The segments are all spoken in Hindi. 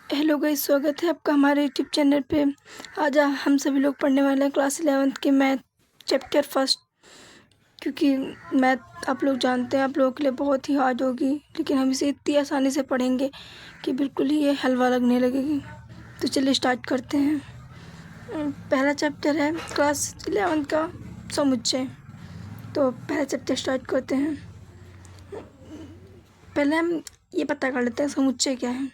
हेलो गाइस, स्वागत है आपका हमारे यूट्यूब चैनल पे। आज हम सभी लोग पढ़ने वाले हैं क्लास 11th के मैथ चैप्टर फर्स्ट। क्योंकि मैथ आप लोग जानते हैं आप लोगों के लिए बहुत ही हार्ड होगी, लेकिन हम इसे इतनी आसानी से पढ़ेंगे कि बिल्कुल ही ये हलवा लगने लगेगी। तो चलिए स्टार्ट करते हैं। पहला चैप्टर है क्लास 11th का समुच्चय। तो पहला चैप्टर स्टार्ट करते हैं। पहले हम ये पता कर लेते हैं समुच्चय क्या है,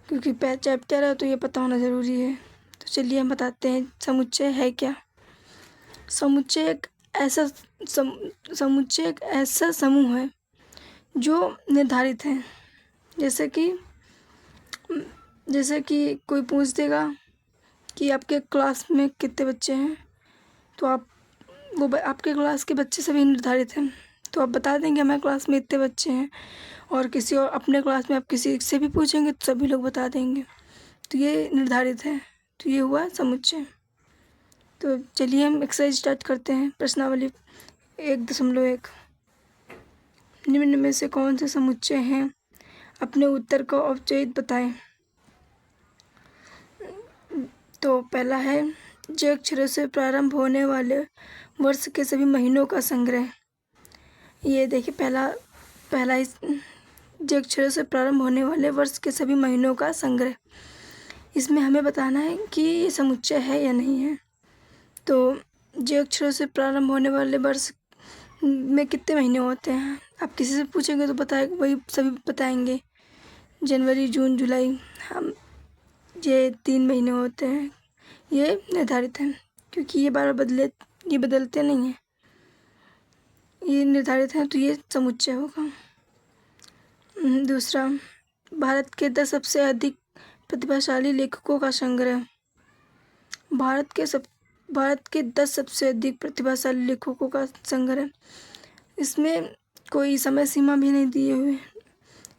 क्योंकि पहला चैप्टर है तो ये पता होना ज़रूरी है। तो चलिए हम बताते हैं समुच्चय है क्या। समुच्चय एक ऐसा समुच्चय एक ऐसा समूह है जो निर्धारित है। जैसे कि कोई पूछ देगा कि आपके क्लास में कितने बच्चे हैं, तो आपके क्लास के बच्चे सभी निर्धारित हैं, तो आप बता देंगे हमारे क्लास में इतने बच्चे हैं। और किसी और अपने क्लास में आप किसी से भी पूछेंगे तो सभी लोग बता देंगे। तो ये निर्धारित है, तो ये हुआ समुच्चय। तो चलिए हम एक्सरसाइज स्टार्ट करते हैं। प्रश्नावली 1.1 निम्न में से कौन से समुच्चय हैं, अपने उत्तर को औपचारिक बताएं। तो पहला है जे अक्षरों से प्रारंभ होने वाले वर्ष के सभी महीनों का संग्रह। ये देखिए पहला ही जे अक्षरों से प्रारंभ होने वाले वर्ष के सभी महीनों का संग्रह। इसमें हमें बताना है कि ये समुच्चय है या नहीं है। तो जे अक्षरों से प्रारंभ होने वाले वर्ष में कितने महीने होते हैं, आप किसी से पूछेंगे तो वही सभी बताएंगे। जनवरी, जून, जुलाई, हम ये 3 महीने होते हैं। ये निर्धारित है क्योंकि ये ये बदलते नहीं हैं, ये निर्धारित हैं, तो ये समुच्चय होगा। दूसरा, भारत के 10 सबसे अधिक प्रतिभाशाली लेखकों का संग्रह। भारत के 10 सबसे अधिक प्रतिभाशाली लेखकों का संग्रह। इसमें कोई समय सीमा भी नहीं दिए हुए।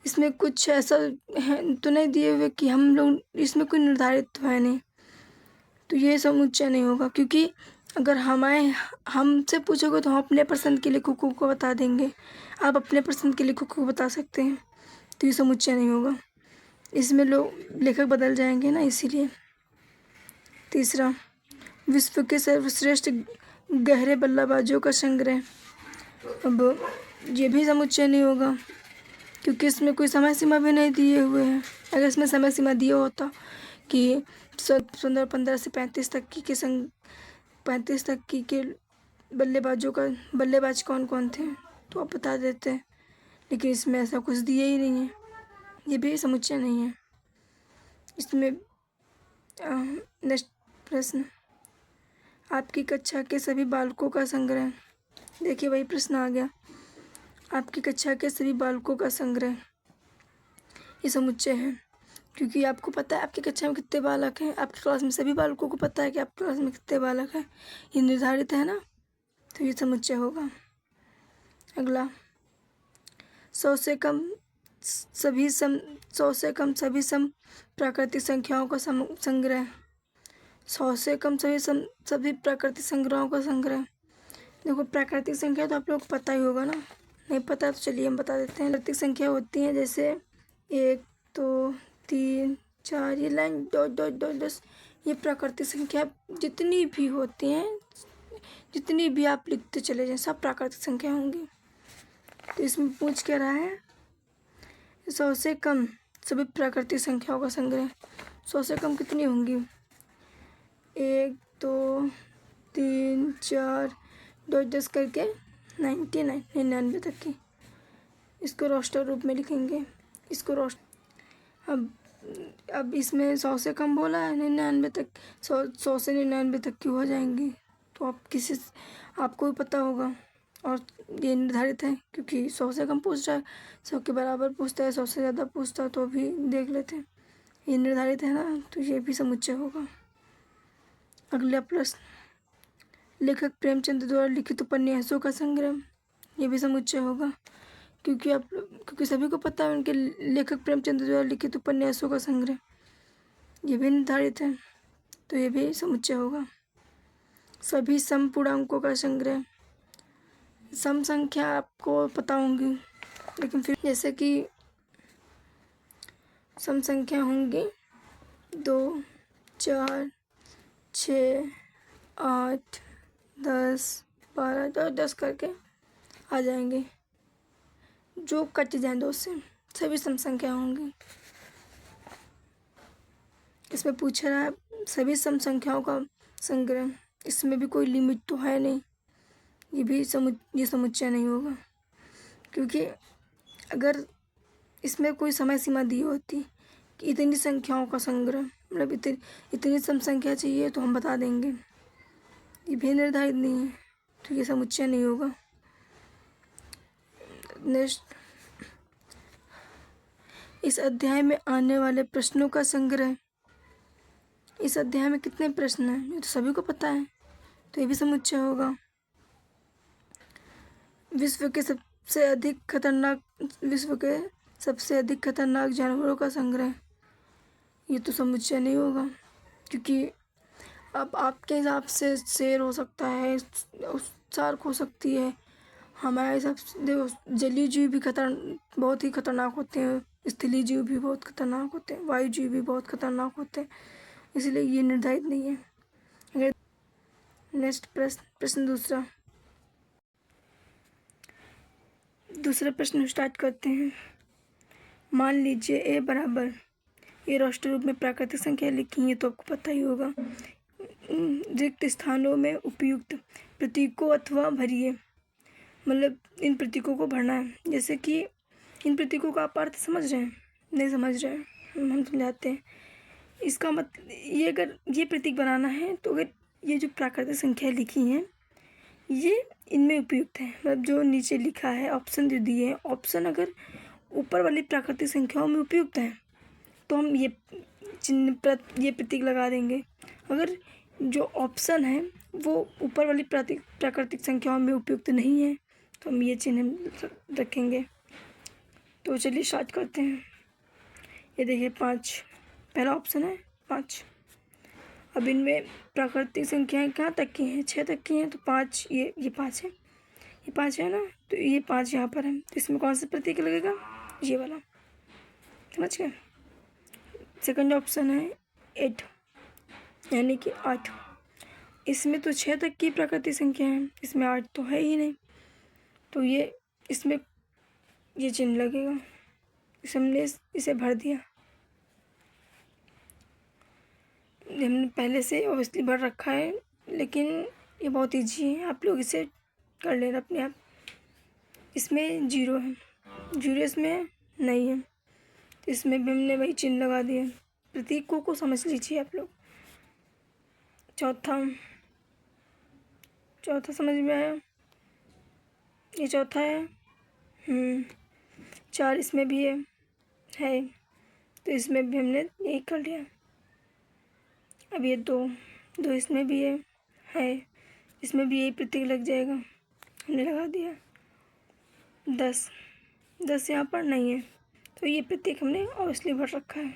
इसमें कुछ ऐसा है तो नहीं दिए हुए कि हम लोग, इसमें कोई निर्धारित तो है नहीं, तो ये समुच्चय नहीं होगा। क्योंकि अगर हमसे पूछोगे तो हम अपने पसंद के लेखकों को बता देंगे, आप अपने पसंद के लेखकों को बता सकते हैं, तो ये समुच्चय नहीं होगा। इसमें लेखक बदल जाएंगे ना, इसीलिए। तीसरा, विश्व के सर्वश्रेष्ठ गहरे बल्लेबाजों का संग्रह। अब ये भी समुच्चय नहीं होगा क्योंकि इसमें कोई समय सीमा भी नहीं दिए हुए हैं। अगर इसमें समय सीमा दिया होता कि 15 से 35 तक की 35 तक के बल्लेबाज कौन कौन थे तो आप बता देते हैं, लेकिन इसमें ऐसा कुछ दिया ही नहीं है, ये भी समुच्चय नहीं है। इसमें नेक्स्ट प्रश्न, आपकी कक्षा के सभी बालकों का संग्रह। देखिए वही प्रश्न आ गया, आपकी कक्षा के सभी बालकों का संग्रह, ये समुच्चय है। क्योंकि आपको पता है आपकी कक्षा में कितने बालक हैं, आपकी क्लास में सभी बालकों को पता है कि आपकी क्लास में कितने बालक हैं, ये निर्धारित है ना, तो ये समुच्चय होगा। अगला, 100 से कम सभी सम प्राकृतिक संख्याओं का संग्रह। 100 से कम सभी प्राकृतिक संग्रहों का संग्रह। देखो प्राकृतिक संख्या तो आप लोग को पता ही होगा ना, नहीं पता तो चलिए हम बता देते हैं। प्राकृतिक संख्या होती हैं जैसे 1, 2, 3, 4, ये line dot dot dot dot, ये प्राकृतिक संख्या जितनी भी होती हैं, जितनी भी आप लिखते चले जाएं, सब प्राकृतिक संख्या होंगी। तो इसमें पूछ क्या रहा है, 100 से कम सभी प्राकृतिक संख्याओं का संग्रह। 100 से कम कितनी होंगी, 1, 2, 3, 4 डॉट 10 करके 99 तक की। इसको रोस्टर रूप में लिखेंगे, इसको अब इसमें 100 से कम बोला है, 99 तक, 100 से 99 तक की हो जाएंगी। तो आपको भी पता होगा, और ये निर्धारित है क्योंकि 100 से कम पूछ रहा है, 100 के बराबर पूछता है, 100 से ज़्यादा पूछता है तो भी देख लेते हैं, ये निर्धारित है ना, तो ये भी समुच्चय होगा। अगला प्रश्न, लेखक प्रेमचंद द्वारा लिखित उपन्यासों का संग्रह। ये भी समुच्चय होगा क्योंकि सभी को पता है उनके लेखक प्रेमचंद द्वारा लिखित उपन्यासों का संग्रह, ये भी निर्धारित है, तो ये भी समुच्चय होगा। सभी सम पूर्णांकों का संग्रह। सम संख्या आपको पता होंगी, लेकिन फिर जैसे कि सम संख्या होंगी 2, 4, 6, 8, 10, 12 तो 10 करके आ जाएंगे, जो कट जाए 2 से, सभी सम संख्या होंगी। इसमें पूछ रहा है सभी सम संख्याओं का संग्रह, इसमें भी कोई लिमिट तो है नहीं, ये समुच्चय नहीं होगा, क्योंकि अगर इसमें कोई समय सीमा दी होती कि इतनी संख्याओं का संग्रह, मतलब इतनी सम संख्या चाहिए तो हम बता देंगे, ये भी निर्धारित नहीं है तो ये समुच्चय नहीं होगा। नेक्स्ट, इस अध्याय में आने वाले प्रश्नों का संग्रह। इस अध्याय में कितने प्रश्न हैं ये तो सभी को पता है, तो ये भी समुच्चय होगा। विश्व के सबसे अधिक खतरनाक जानवरों का संग्रह, ये तो समुच्चय नहीं होगा, क्योंकि अब आपके हिसाब से शेर हो सकता है, शार्क हो सकती है, हमारे हिसाब से देखो जलीय जीव भी बहुत ही खतरनाक होते हैं, स्थलीय जीव भी बहुत खतरनाक होते हैं, वायु जीव भी बहुत खतरनाक होते हैं, इसलिए ये निर्धारित नहीं है। अगर नेक्स्ट प्रश्न दूसरा प्रश्न स्टार्ट करते हैं। मान लीजिए ए बराबर, ये राष्ट्र रूप में प्राकृतिक संख्या लिखी है तो आपको पता ही होगा। रिक्त स्थानों में उपयुक्त प्रतीकों अथवा भरिए, मतलब इन प्रतीकों को भरना है। जैसे कि इन प्रतीकों का आप अर्थ समझ रहे हैं, नहीं समझ रहे हैं, हम समझाते हैं। इसका मतलब ये, अगर ये प्रतीक बनाना है तो अगर ये जो प्राकृतिक संख्या लिखी हैं ये इनमें उपयुक्त है, मतलब जो नीचे लिखा है ऑप्शन जो दिए हैं, ऑप्शन अगर ऊपर वाली प्राकृतिक संख्याओं में उपयुक्त है तो हम ये ये प्रतीक लगा देंगे। अगर जो ऑप्शन है वो ऊपर वाली प्राकृतिक संख्याओं में उपयुक्त नहीं है तो हम ये चिन्ह रखेंगे। तो चलिए स्टार्ट करते हैं। ये देखिए 5 पहला ऑप्शन है 5। अब इनमें प्राकृतिक संख्याएं कहाँ तक की हैं, 6 तक की हैं, तो 5 ये 5 है, ये 5 है ना, तो ये 5 यहाँ पर है, तो इसमें कौन सा प्रतीक लगेगा, ये वाला, समझ गए। सेकंड ऑप्शन है 8 यानी कि 8। इसमें तो 6 तक की प्राकृतिक संख्या है, इसमें 8 तो है ही नहीं, तो ये इसमें ये चिन्ह लगेगा, हमने इसे भर दिया। हमने पहले से ऑब्वियसली भर रखा है, लेकिन ये बहुत ईजी है, आप लोग इसे कर लेना अपने आप। इसमें 0 है, 0 इसमें नहीं है, तो इसमें भी हमने वही चिन्ह लगा दिया। प्रतीकों को समझ लीजिए आप लोग। चौथा समझ में आया, ये चौथा है। 4 इसमें भी है, तो इसमें भी हमने यही कर लिया। अब ये 2 इसमें भी है, इसमें भी यही प्रतीक लग जाएगा, हमने लगा दिया। 10 यहाँ पर नहीं है, तो ये प्रतीक हमने ऑब्वियसली भर रखा है।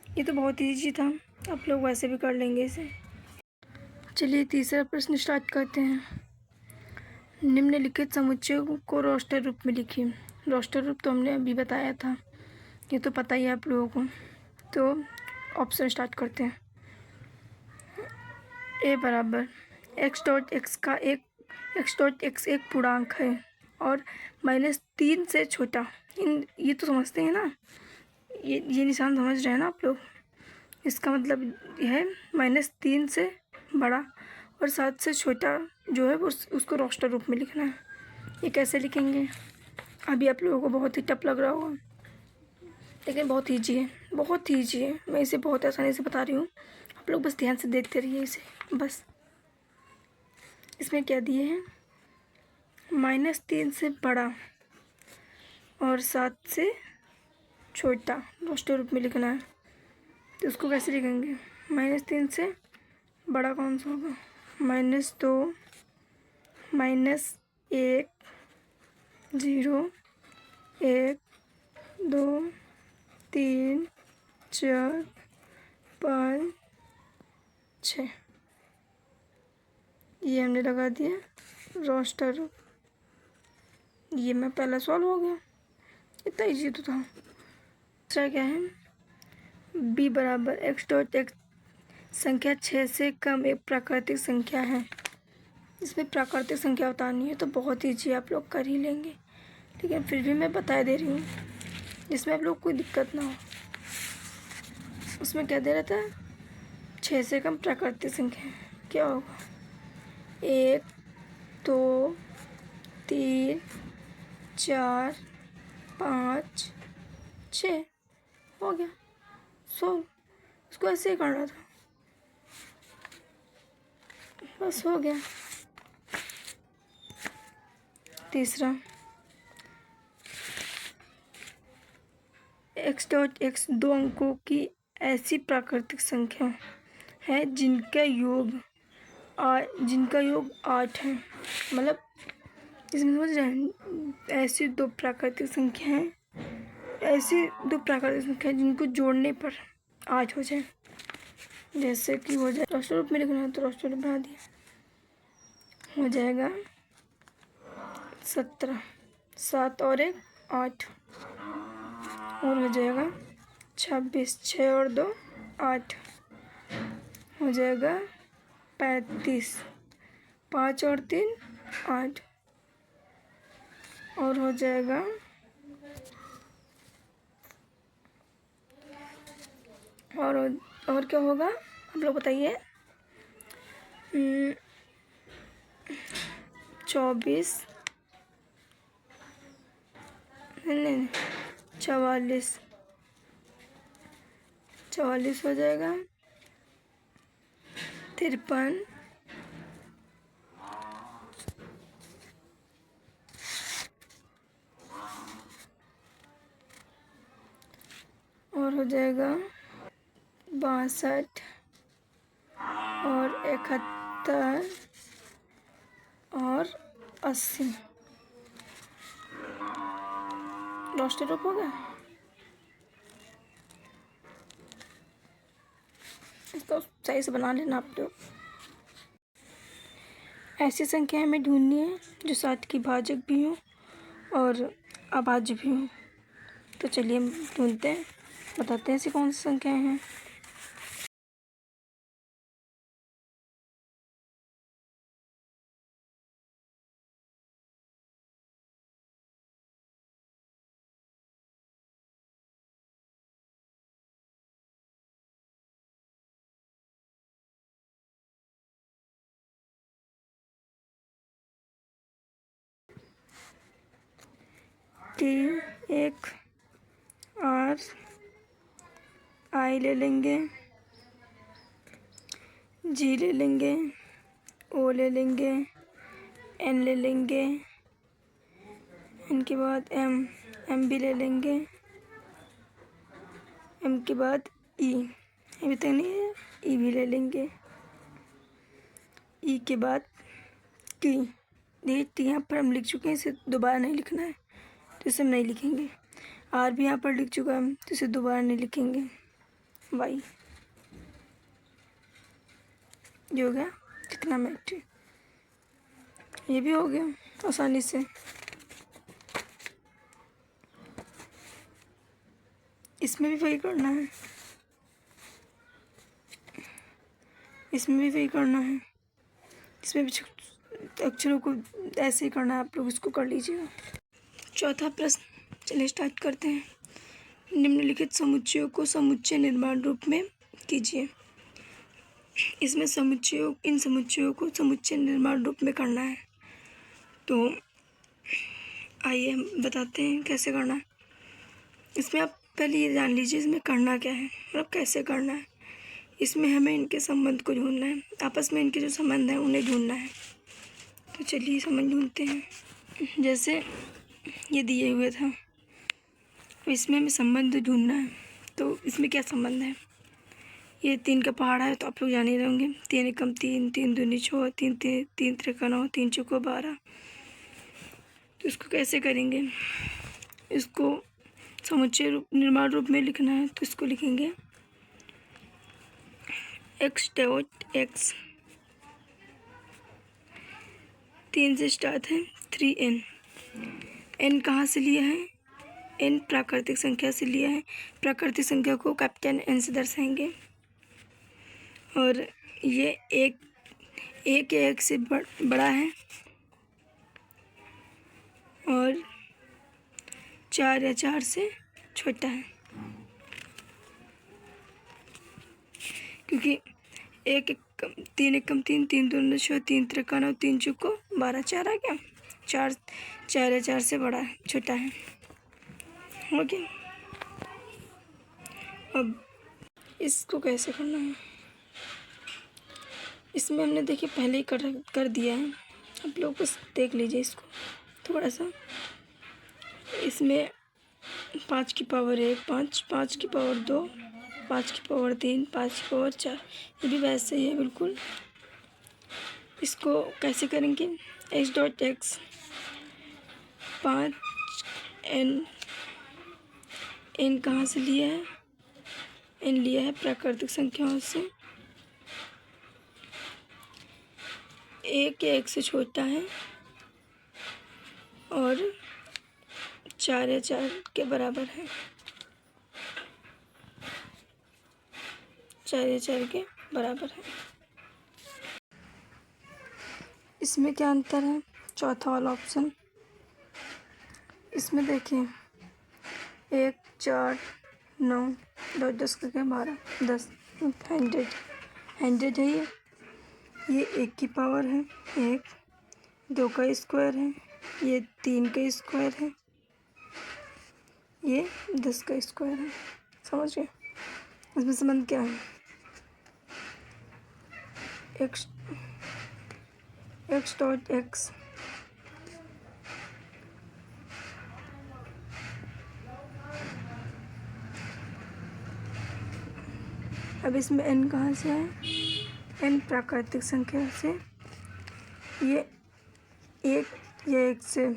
ये तो बहुत ईजी था, आप लोग वैसे भी कर लेंगे इसे। चलिए तीसरा प्रश्न स्टार्ट करते हैं। निम्नलिखित समुच्चय को रोस्टर रूप में लिखिए। रोस्टर रूप तो हमने अभी बताया था, ये तो पता ही है आप लोगों को। तो ऑप्शन स्टार्ट करते हैं। ए बराबर x डॉट x एक पूर्णांक है और -3 से छोटा। ये तो समझते हैं ना, ये निशान समझ रहे हैं ना आप लोग। इसका मतलब यह है -3 से बड़ा और 7 से छोटा जो है वो उसको रोस्टर रूप में लिखना है। ये कैसे लिखेंगे, अभी आप लोगों को बहुत ही टफ लग रहा होगा, लेकिन बहुत ईजी है, बहुत ईजी है। मैं इसे बहुत आसानी से बता रही हूँ, आप लोग बस ध्यान से देखते रहिए इसे। बस इसमें क्या दिए हैं, -3 से बड़ा और 7 से छोटा रोस्टर रूप में लिखना है। तो उसको कैसे लिखेंगे, -3 से बड़ा कौन सा होगा, -2 -1 0 1 2 3 4 5 6, ये हमने लगा दिया रोस्टर रूप। ये मैं पहला सॉल्व हो गया, इतना ईजी तो था। तीसरा क्या है, b बराबर x डॉट x संख्या 6 से कम एक प्राकृतिक संख्या है। इसमें प्राकृतिक संख्या बतानी है तो बहुत ईजी आप लोग कर ही लेंगे, लेकिन फिर भी मैं बता दे रही हूँ जिसमें आप लोग कोई दिक्कत ना हो। उसमें क्या दे रहा था, 6 से कम प्राकृतिक संख्या है, क्या होगा 1 2 3 4 5 6 हो गया 100। उसको ऐसे ही करना था, बस हो गया। तीसरा x डॉट x 2 अंकों की ऐसी प्राकृतिक संख्या है जिनका योग 8 है। मतलब इसमें समझ रहे हैं, ऐसी दो प्राकृतिक संख्या हैं, ऐसी दो प्राकृतिक संख्या जिनको जोड़ने पर 8 हो जाए। जैसे कि हो जाए, राष्ट्र रूप में लिखना है तो राष्ट्र रूप बना दिया, हो जाएगा 17, 7 और 1 8, और हो जाएगा 26, 6 और 2 8, हो जाएगा 35, 5 और 3 8, और हो जाएगा और क्या होगा आप लोग बताइए, 24 नहीं 44 हो जाएगा, 53, और हो जाएगा 62 और 71 और 80। राष्ट्र रूप हो गया। इसको सही से बना लेना आप लोग। ऐसी संख्या हमें ढूंढनी है जो 7 की भाजक भी हो और अभाज्य भी हो। तो चलिए हम ढूंढते हैं, बताते हैं ऐसी कौन सी संख्याएं हैं। टी एक आर आई ले लेंगे, जी ले लेंगे, ओ ले लेंगे, एन ले लेंगे, एन के बाद एम भी ले लेंगे, एम के बाद ई, अभी तक नहीं है, ई भी ले लेंगे, ई के बाद टी। देखिए टी यहाँ पर हम लिख चुके हैं, इसे दोबारा नहीं लिखना है तो इसे हम नहीं लिखेंगे। आर भी यहाँ पर लिख चुका है तो इसे दोबारा नहीं लिखेंगे। वाई, ये हो गया कितना मिनट, ये भी हो गया आसानी से। इसमें भी वही करना है, इसमें भी वही करना है, इसमें भी अक्षरों को ऐसे ही करना है। आप लोग इसको कर लीजिएगा। चौथा प्रश्न, चलिए स्टार्ट करते हैं। निम्नलिखित समुच्चयों को समुच्चय निर्माण रूप में कीजिए। इसमें इन समुच्चयों को समुच्चय निर्माण रूप में करना है। तो आइए हम बताते हैं कैसे करना है। इसमें आप पहले ये जान लीजिए इसमें करना क्या है, मतलब कैसे करना है। इसमें हमें इनके संबंध को ढूंढना है, आपस में इनके जो संबंध हैं उन्हें ढूंढना है। तो चलिए संबंध ढूंढते हैं। जैसे ये दिए हुए था, इसमें हमें संबंध ढूंढना है। तो इसमें क्या संबंध है, ये 3 का पहाड़ा है तो आप लोग जान ही रहे होंगे। 3 एकम 3, 3 दूनी 6, 3 त्रिका 9, 3 चौको 12। तो इसको कैसे करेंगे, इसको समुच्चय निर्माण रूप में लिखना है तो इसको लिखेंगे x डॉट x, 3 से स्टार्ट है, 3n। n कहाँ से लिया है, एन प्राकृतिक संख्या से लिया है। प्राकृतिक संख्या को कैपिटल एन से दर्शाएंगे। और ये एक से बड़ा है और 4 या 4 से छोटा है, क्योंकि 1 एकम 3 एकम 3, 3 दूनी 6, 3 त्रिका 9, 3 चौको 12, 4 आ गया। 4 या 4 से बड़ा है, छोटा है। हो गया। अब इसको कैसे करना है, इसमें हमने देखिए पहले ही कर दिया है। आप लोग बस देख लीजिए इसको थोड़ा सा। इसमें 5 की पावर 1 5, 5 की पावर 2, 5 की पावर 3, 5 की पावर 4, ये भी वैसे ही है बिल्कुल। इसको कैसे करेंगे, h डॉट x 5 n कहाँ से लिया है, n लिया है प्राकृतिक संख्याओं से। 1 से छोटा है और 4 या 4 के बराबर है, 4 या 4 के बराबर है। इसमें क्या अंतर है, चौथा वाला ऑप्शन। इसमें देखिए 1 4 9 10 10 का क्या 12 10 100 है। ये 1 की पावर है 1, 2 का स्क्वायर है, ये 3 का स्क्वायर है, ये 10 का स्क्वायर है। समझ गए। इसमें संबंध क्या है, x डॉट x अब इसमें n कहाँ से है, n प्राकृतिक संख्या से। ये 1 से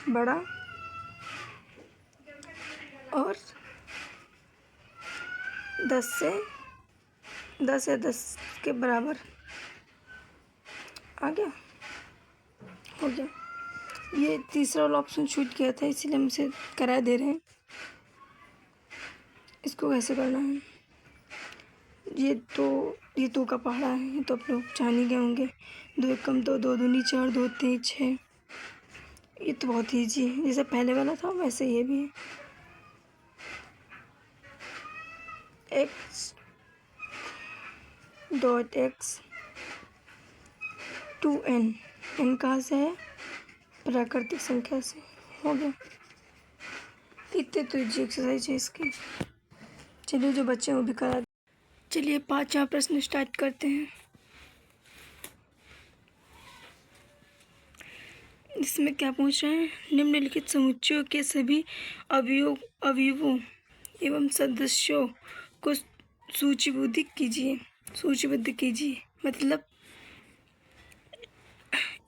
बड़ा और 10 या 10 के बराबर आ गया। हो गया। ये तीसरा वाला ऑप्शन छूट गया था, इसीलिए हम इसे करा दे रहे हैं। इसको कैसे करना है, ये तो का पहाड़ा है, ये तो आप लोग जान ही गए होंगे। 2 एकम 2, 2 दूनी 4, 2 3 6। ये तो बहुत ईजी है, जैसे पहले वाला था वैसे ये भी है। x dot x 2n, n कहाँ से है, प्राकृतिक संख्या से। हो गया। इतने तो ईजी एक्सरसाइज है इसकी। चलिए जो बच्चे हैं वो भी करा। चलिए 5वां प्रश्न स्टार्ट करते हैं। इसमें क्या पूछ रहे हैं, निम्नलिखित समुच्चयों के सभी अवयवों एवं सदस्यों को सूचीबद्ध कीजिए। मतलब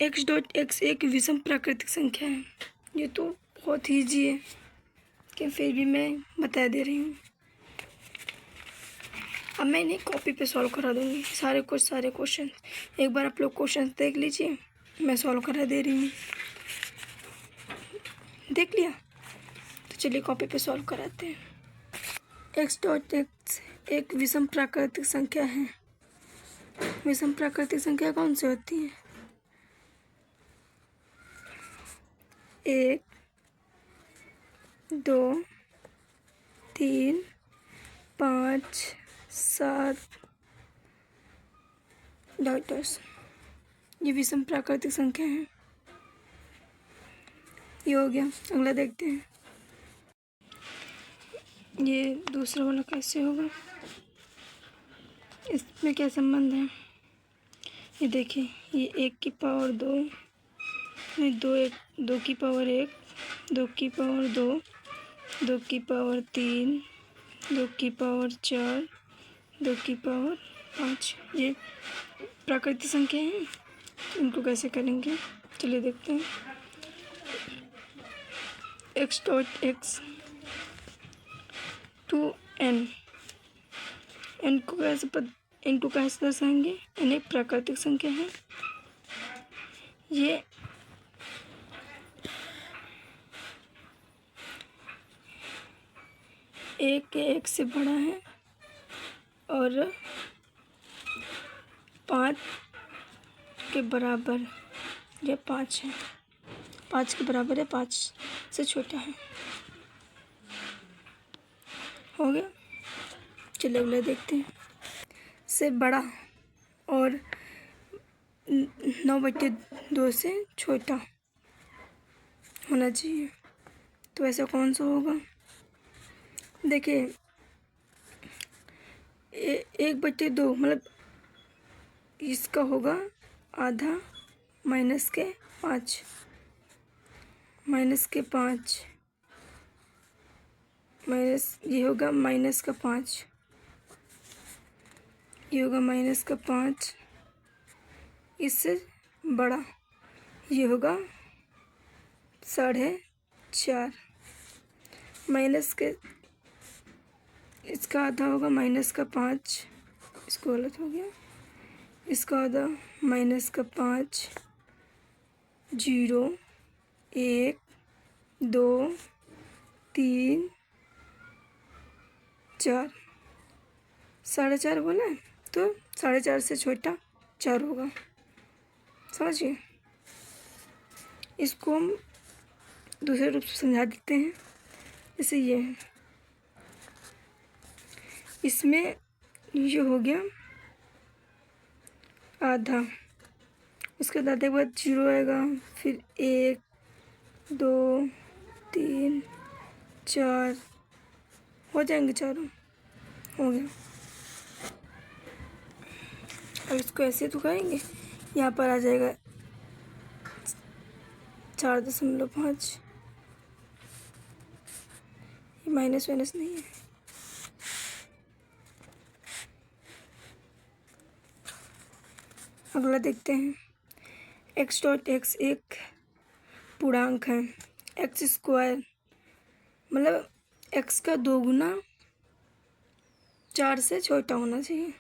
x डॉट x एक विषम प्राकृतिक संख्या है। ये तो बहुत ईजी है कि फिर भी मैं बता दे रही हूँ। अब मैं इन्हें कॉपी पे सॉल्व करा दूँगी सारे क्वेश्चन। एक बार आप लोग क्वेश्चन देख लीजिए, मैं सॉल्व करा दे रही हूँ। देख लिया, तो चलिए कॉपी पे सॉल्व कराते हैं। x डॉट x एक विषम प्राकृतिक संख्या है। विषम प्राकृतिक संख्या कौन सी होती है, 1 2 3 5 7 डॉटर्स, ये विषम प्राकृतिक संख्या है। ये हो गया। अगला देखते हैं, ये दूसरा वाला कैसे होगा, इसमें क्या संबंध है। ये देखिए, ये 1 की पावर 2, 2 की पावर 1, 2 की पावर 2, 2 की पावर 3, 2 की पावर 4, 2 की पावर 5, ये प्राकृतिक संख्या है। इनको कैसे करेंगे, चलिए देखते हैं। x dot x 2n, n को कैसे दर्शाएंगे, n एक प्राकृतिक संख्या है। ये 1 के 1 से बड़ा है और 5 के बराबर या 5 है, 5 के बराबर है, 5 से छोटा है। हो गया। चलिए अगला देखते हैं। से बड़ा और 9/2 से छोटा होना चाहिए। तो ऐसा कौन सा होगा? देखिए 1/2 मतलब इसका होगा आधा -5 -5 माइनस ये होगा -5, ये होगा -5, इससे बड़ा ये होगा 4.5 माइनस के इसका आधा होगा -5, इसको गलत हो गया, इसका आधा -5, 0 1 2 3 4 4.5 बोला है, तो 4.5 से छोटा 4 होगा। समझिए। इसको हम दूसरे रूप से समझा देते हैं। जैसे ये है, इसमें ये हो गया आधा, उसके आधे के बाद 0 आएगा, फिर 1 2 3 4 हो जाएंगे, चारों हो गया। अब इसको ऐसे तो करेंगे, यहाँ पर आ जाएगा 4.5, ये माइनस वाइनस नहीं है। अगला देखते हैं। x.x एक पूर्णांक है। x² मतलब x का 2 गुना 4 से छोटा होना चाहिए।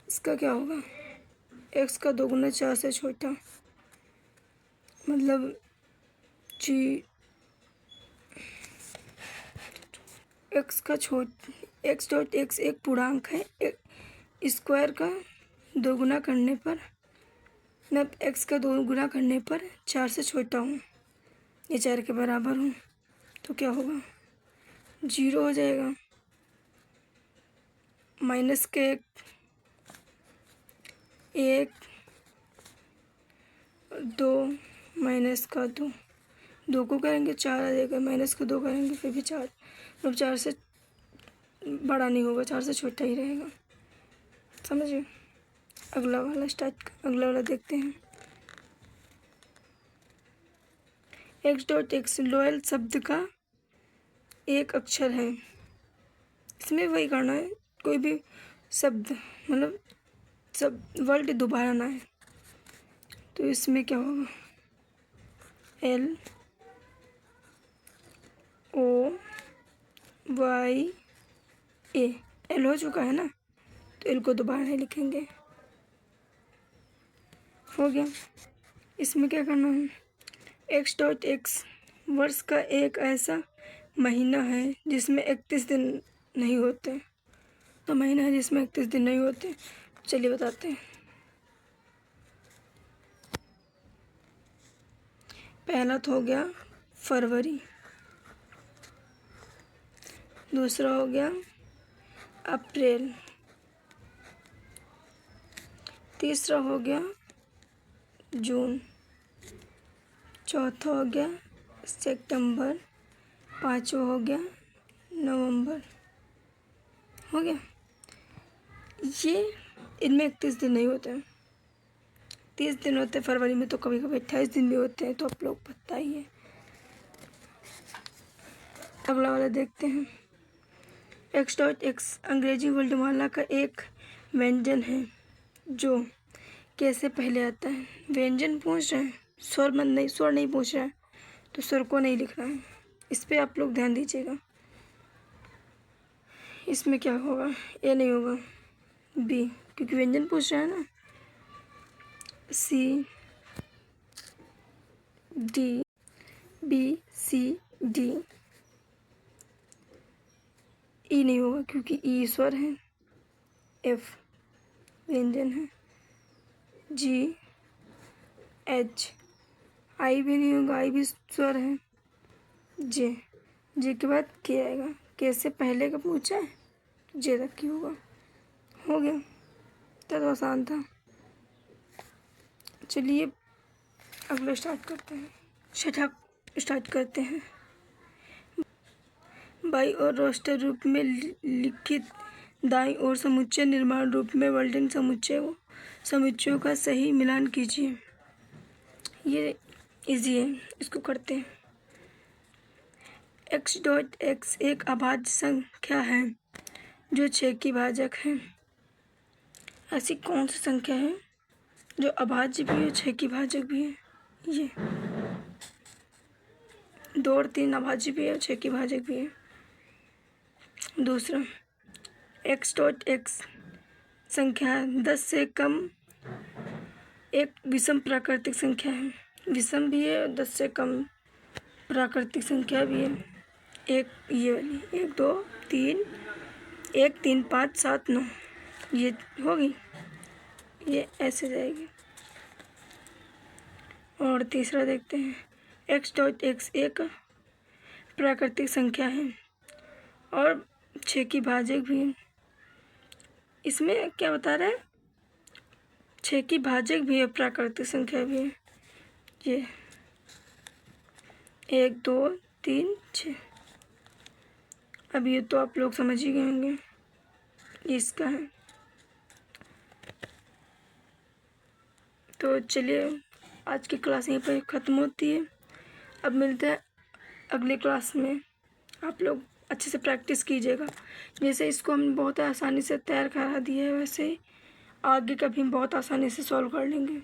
इसका क्या होगा? x का 2 गुना 4 से छोटा मतलब जी x.x एक पूर्णांक है। स्क्वायर का 2 गुना करने पर मतलब x का 2 गुना करने पर 4 से छोटा हूँ, ये 4 के बराबर हूँ, तो क्या होगा? 0 हो जाएगा। माइनस के 1 2 माइनस का 2 को करेंगे 4 आ जाएगा, माइनस का 2 करेंगे फिर भी 4, मतलब 4 से बड़ा नहीं होगा, 4 से छोटा ही रहेगा। समझिए। अगला वाला देखते हैं। x.x लोयल शब्द का एक अक्षर है। इसमें वही करना है, कोई भी शब्द मतलब सब वर्ड दोबारा ना है। तो इसमें क्या होगा? LOYA, एल हो चुका है ना, तो एल को दोबारा नहीं लिखेंगे। हो गया। इसमें क्या करना है? x.x वर्ष का एक ऐसा महीना है जिसमें 31 दिन नहीं होते। तो महीना है जिसमें 31 दिन नहीं होते, चलिए बताते हैं। पहला तो हो गया फरवरी, दूसरा हो गया अप्रैल, तीसरा हो गया जून, चौथा हो गया सितंबर, पाँचवा हो गया नवंबर। हो गया। ये इनमें 31 दिन नहीं होते हैं, 30 दिन होते हैं। फरवरी में तो कभी कभी 28 दिन भी होते हैं, तो आप लोग बताइए। अगला वाला देखते हैं। x.x अंग्रेजी वर्णमाला का एक व्यंजन है जो कैसे पहले आता है? व्यंजन पूछ रहे हैं, स्वर नहीं पूछ रहा है, तो स्वर को नहीं लिख रहा है। इस पे आप लोग ध्यान दीजिएगा। इसमें क्या होगा? ए नहीं होगा, बी, क्योंकि व्यंजन पूछ रहा है ना। C D B C D ई नहीं होगा क्योंकि ई स्वर है, एफ व्यंजन है, जी एच, आई भी नहीं होगा, आई भी स्वर है, जे, जे के बाद के आएगा, के से पहले का पूछा है जे तक की होगा। हो गया, तो आसान था। चलिए अगला स्टार्ट करते हैं, छठा स्टार्ट करते हैं। बाई और रोस्टर रूप में लिखित दाईं ओर समुच्चय निर्माण रूप में वर्ल्डन समुच्चयों का सही मिलान कीजिए। ये इजी है, इसको करते हैं। x डॉट x एक अभाज्य संख्या है जो 6 की भाजक है। ऐसी कौन सी संख्या है जो अभाज्य भी है, 6 की भाजक भी है? ये 2 और 3 अभाज्य भी है, 6 की भाजक भी है। दूसरा, x डॉट x संख्या 10 से कम एक विषम प्राकृतिक संख्या है। विषम भी है और 10 से कम प्राकृतिक संख्या भी है। एक ये वाली 1 2 3 1 3 5 7 9 ये होगी, ये ऐसे जाएगी। और तीसरा देखते हैं, x डॉट x एक प्राकृतिक संख्या है और 6 की भाजक भी है। इसमें क्या बता रहा है? 6 की भाजक भी है, प्राकृतिक संख्या भी है। ये 1 2 3 6। अब ये तो आप लोग समझ ही गए होंगे, ये इसका है। तो चलिए आज की क्लास यहीं पर ख़त्म होती है। अब मिलते हैं अगली क्लास में। आप लोग अच्छे से प्रैक्टिस कीजिएगा। जैसे इसको हमने बहुत आसानी से तैयार करा दिया है, वैसे आगे का भी हम बहुत आसानी से सॉल्व कर लेंगे।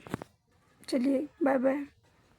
चलिए बाय बाय।